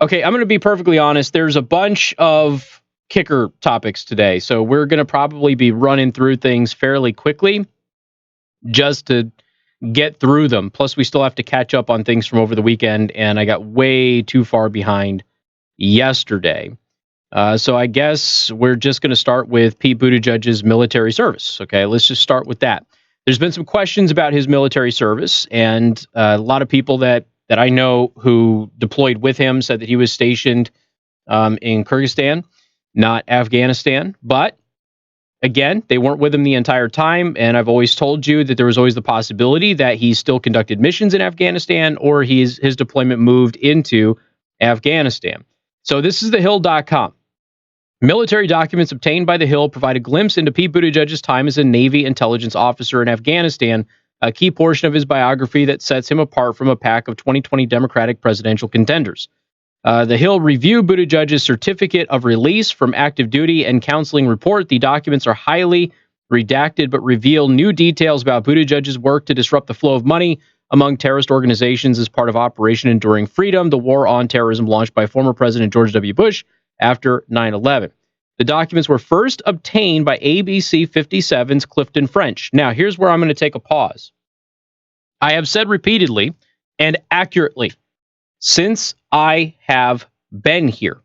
Okay, I'm going to be perfectly honest. There's a bunch of kicker topics today, so we're going to probably be running through things fairly quickly just to get through them. Plus, we still have to catch up on things from over the weekend, and I got way too far behind yesterday. So I guess we're just going to start with Pete Buttigieg's military service. Okay, let's just start with that. There's been some questions about his military service, and a lot of people that I know who deployed with him said that he was stationed in Kyrgyzstan, not Afghanistan. But again, they weren't with him the entire time, and I've always told you that there was always the possibility that he still conducted missions in Afghanistan or his deployment moved into Afghanistan. So this is thehill.com. Military documents obtained by The Hill provide a glimpse into Pete Buttigieg's time as a Navy intelligence officer in Afghanistan, a key portion of his biography that sets him apart from a pack of 2020 Democratic presidential contenders. The Hill reviewed Buttigieg's certificate of release from active duty and counseling report. The documents are highly redacted but reveal new details about Buttigieg's work to disrupt the flow of money among terrorist organizations as part of Operation Enduring Freedom, the war on terrorism launched by former President George W. Bush after 9/11. The documents were first obtained by ABC 57's Clifton French. Now, here's where I'm going to take a pause. I have said repeatedly and accurately since I have been here,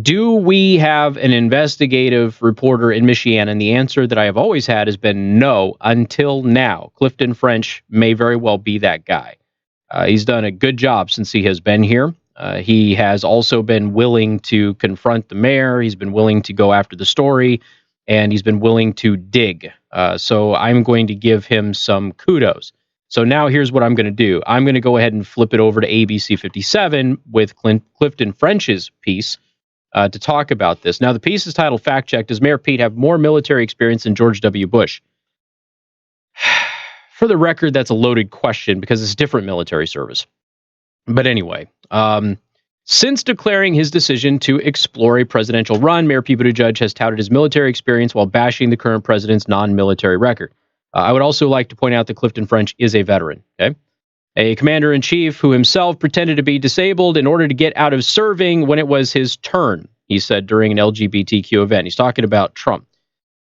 do we have an investigative reporter in Michigan? And the answer that I have always had has been no until now. Clifton French may very well be that guy. He's done a good job since he has been here. He has also been willing to confront the mayor. He's been willing to go after the story, and he's been willing to dig. So I'm going to give him some kudos. So now here's what I'm going to do. I'm going to go ahead and flip it over to ABC 57 with Clifton French's piece to talk about this. Now, the piece is titled Fact Check. Does Mayor Pete have more military experience than George W. Bush? For the record, that's a loaded question because it's different military service. But anyway, since declaring his decision to explore a presidential run, Mayor Pete Buttigieg has touted his military experience while bashing the current president's non-military record. I would also like to point out that Clifton French is a veteran, okay? A commander-in-chief who himself pretended to be disabled in order to get out of serving when it was his turn, he said during an LGBTQ event. He's talking about Trump.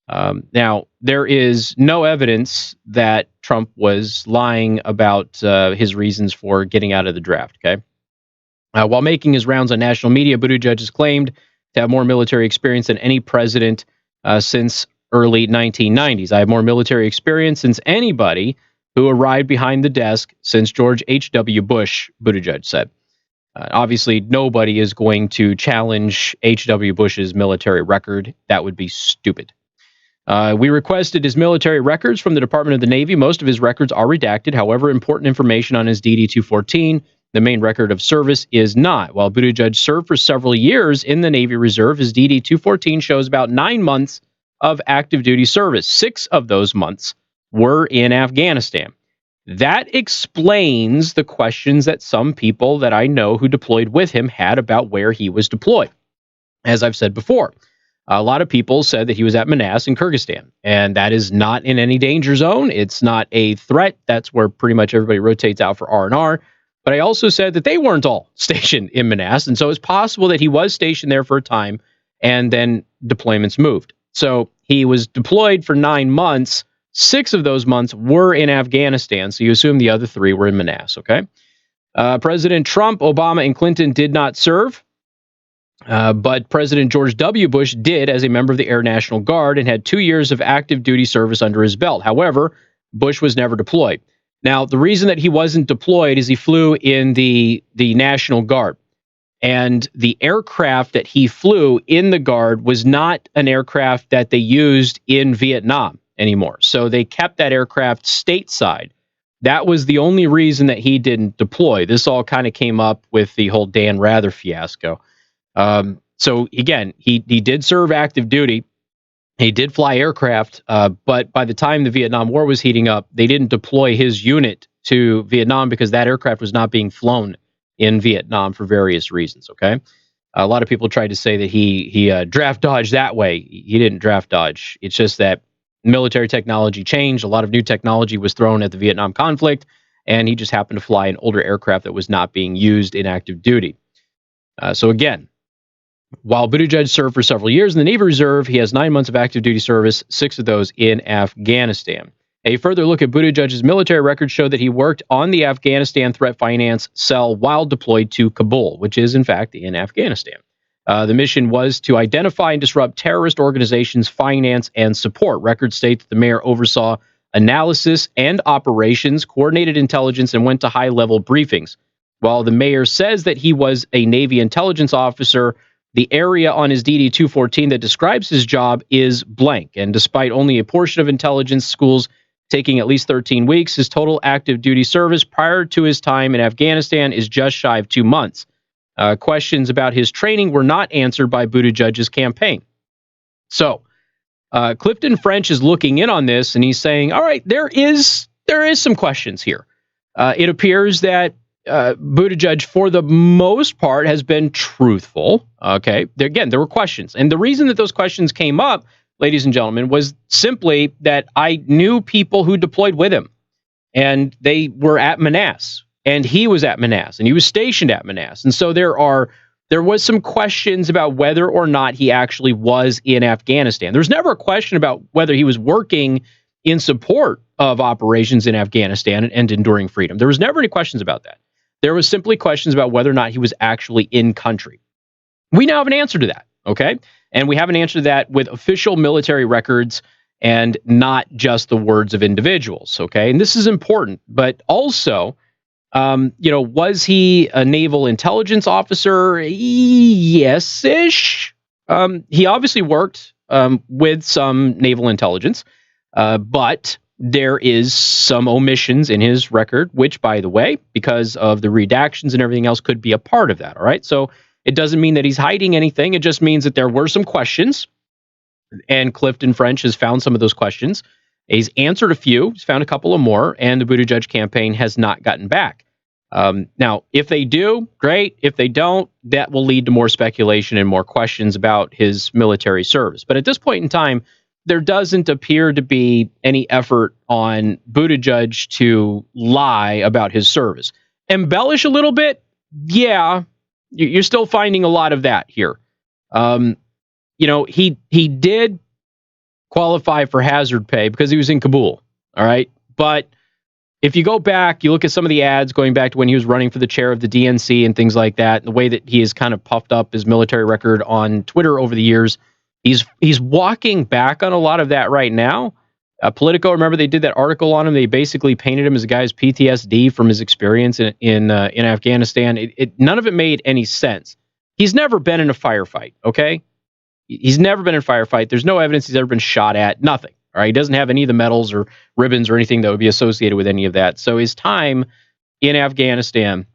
Now, there is no evidence that Trump was lying about his reasons for getting out of the draft, okay? While making his rounds on national media, Buttigieg has claimed to have more military experience than any president since early 1990s. I have more military experience since anybody who arrived behind the desk since George H.W. Bush, Buttigieg said. Obviously, nobody is going to challenge H.W. Bush's military record. That would be stupid. We requested his military records from the Department of the Navy. Most of his records are redacted. However, important information on his DD-214, the main record of service, is not. While Buttigieg served for several years in the Navy Reserve, his DD-214 shows about 9 months of active duty service. 6 of those months were in Afghanistan. That explains the questions that some people that I know who deployed with him had about where he was deployed. As I've said before, a lot of people said that he was at Manas in Kyrgyzstan, and that is not in any danger zone. It's not a threat. That's where pretty much everybody rotates out for R&R. But I also said that they weren't all stationed in Manas, and so it's possible that he was stationed there for a time, and then deployments moved. So he was deployed for 9 months. 6 of those months were in Afghanistan, so you assume the other 3 were in Manas, okay? President Trump, Obama, and Clinton did not serve. But President George W. Bush did as a member of the Air National Guard and had 2 years of active duty service under his belt. However, Bush was never deployed. Now, the reason that he wasn't deployed is he flew in the National Guard. And the aircraft that he flew in the Guard was not an aircraft that they used in Vietnam anymore. So they kept that aircraft stateside. That was the only reason that he didn't deploy. This all kind of came up with the whole Dan Rather fiasco. So again, he did serve active duty. He did fly aircraft, but by the time the Vietnam War was heating up, they didn't deploy his unit to Vietnam because that aircraft was not being flown in Vietnam for various reasons. Okay, a lot of people tried to say that he draft dodged that way. He didn't draft dodge. It's just that military technology changed. A lot of new technology was thrown at the Vietnam conflict, and he just happened to fly an older aircraft that was not being used in active duty. So again, while Buttigieg served for several years in the Navy Reserve, he has 9 months of active duty service, 6 of those in Afghanistan. A further look at Buttigieg's military records showed that he worked on the Afghanistan threat finance cell while deployed to Kabul, which is, in fact, in Afghanistan. The mission was to identify and disrupt terrorist organizations' finance and support. Records state that the mayor oversaw analysis and operations, coordinated intelligence, and went to high-level briefings. While the mayor says that he was a Navy intelligence officer, the area on his DD 214 that describes his job is blank. And despite only a portion of intelligence schools taking at least 13 weeks, his total active duty service prior to his time in Afghanistan is just shy of 2 months. Questions about his training were not answered by Buttigieg's campaign. So, Clifton French is looking in on this, and he's saying, all right, there is some questions here. It appears that Buttigieg, for the most part, has been truthful. Okay, there were questions. And the reason that those questions came up, ladies and gentlemen, was simply that I knew people who deployed with him, and they were at Manassas, and he was at Manassas, and he was stationed at Manassas. And so there was some questions about whether or not he actually was in Afghanistan. There was never a question about whether he was working in support of operations in Afghanistan and enduring freedom. There was never any questions about that. There was simply questions about whether or not he was actually in country. We now have an answer to that, okay? And we have an answer to that with official military records and not just the words of individuals, okay? And this is important, but also, was he a naval intelligence officer? Yes-ish. He obviously worked with some naval intelligence, but there is some omissions in his record, which, by the way, because of the redactions and everything else, could be a part of that, all right? So it doesn't mean that he's hiding anything. It just means that there were some questions, and Clifton French has found some of those questions. He's answered a few, he's found a couple of more, and the Buttigieg campaign has not gotten back. Now, if they do, great. If they don't, that will lead to more speculation and more questions about his military service. But at this point in time, there doesn't appear to be any effort on Buttigieg to lie about his service. Embellish a little bit? Yeah, you're still finding a lot of that here. He did qualify for hazard pay because he was in Kabul, all right? But if you go back, you look at some of the ads going back to when he was running for the chair of the DNC and things like that, and the way that he has kind of puffed up his military record on Twitter over the years, he's walking back on a lot of that right now. Politico, remember they did that article on him. They basically painted him as a guy's PTSD from his experience in Afghanistan. None of it made any sense. He's never been in a firefight, okay? He's never been in a firefight. There's no evidence he's ever been shot at. Nothing. All right, he doesn't have any of the medals or ribbons or anything that would be associated with any of that. So his time in Afghanistan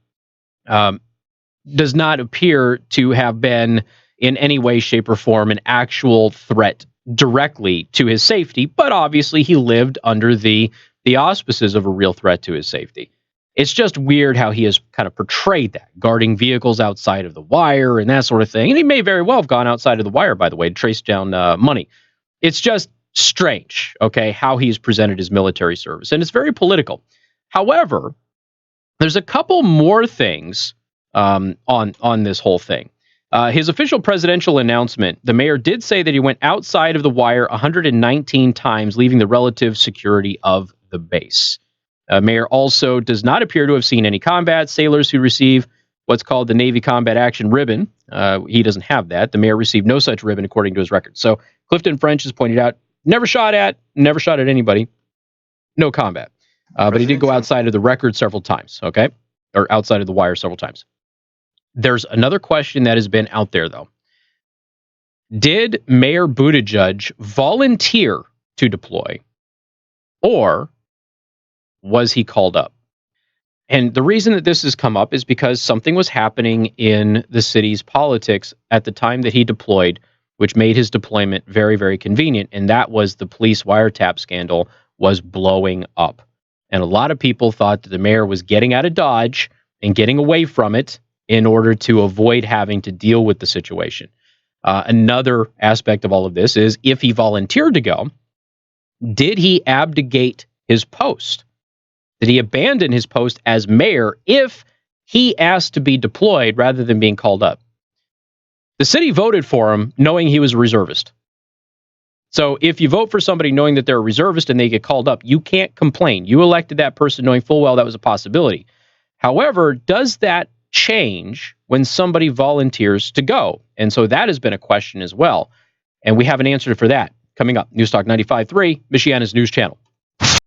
does not appear to have been in any way, shape, or form an actual threat directly to his safety. But obviously, he lived under the auspices of a real threat to his safety. It's just weird how he has kind of portrayed that, guarding vehicles outside of the wire and that sort of thing. And he may very well have gone outside of the wire, by the way, to trace down money. It's just strange, okay, how he's presented his military service. And it's very political. However, there's a couple more things on this whole thing. His official presidential announcement, the mayor did say that he went outside of the wire 119 times, leaving the relative security of the base. Mayor also does not appear to have seen any combat. Sailors who receive what's called the Navy Combat Action Ribbon, he doesn't have that. The mayor received no such ribbon according to his record. So Clifton French has pointed out, never shot at anybody, no combat. But he did go outside of the record several times, okay? Or outside of the wire several times. There's another question that has been out there, though. Did Mayor Buttigieg volunteer to deploy, or was he called up? And the reason that this has come up is because something was happening in the city's politics at the time that he deployed, which made his deployment very, very convenient, and that was the police wiretap scandal was blowing up. And a lot of people thought that the mayor was getting out of Dodge and getting away from it in order to avoid having to deal with the situation. Another aspect of all of this is, if he volunteered to go, did he abdicate his post? Did he abandon his post as mayor if he asked to be deployed rather than being called up? The city voted for him knowing he was a reservist. So if you vote for somebody knowing that they're a reservist and they get called up, you can't complain. You elected that person knowing full well that was a possibility. However, does that change when somebody volunteers to go? And so that has been a question as well. And we have an answer for that coming up. News Talk 95.3, Michiana's news channel.